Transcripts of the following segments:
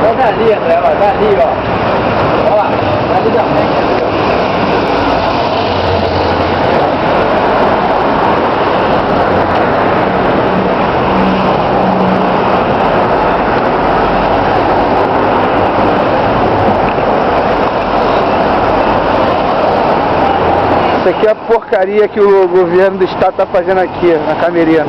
Tá ali, André, ó, tá ali, ó. Olha lá, tá ali da frente. Isso aqui é a porcaria que o governo do estado está fazendo aqui, na Camerina.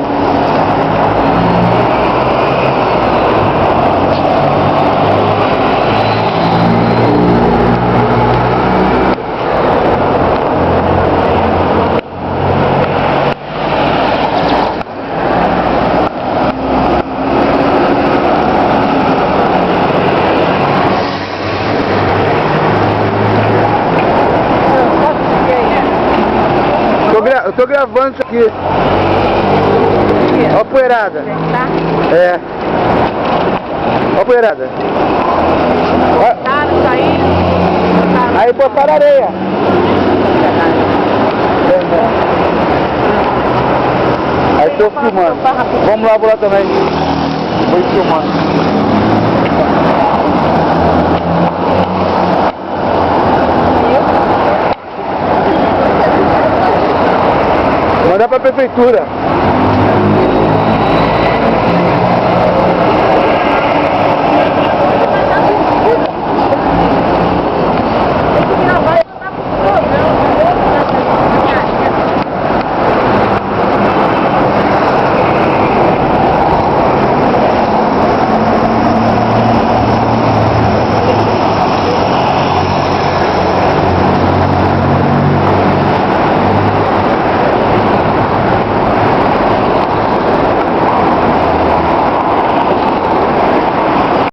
Eu tô gravando isso aqui. Ó a poeirada. É. Ó a poeirada. Botaram, saíram. Aí botaram areia. Aí tô filmando. Vamos lá, vou lá também. Vou filmando. Mandar pra prefeitura.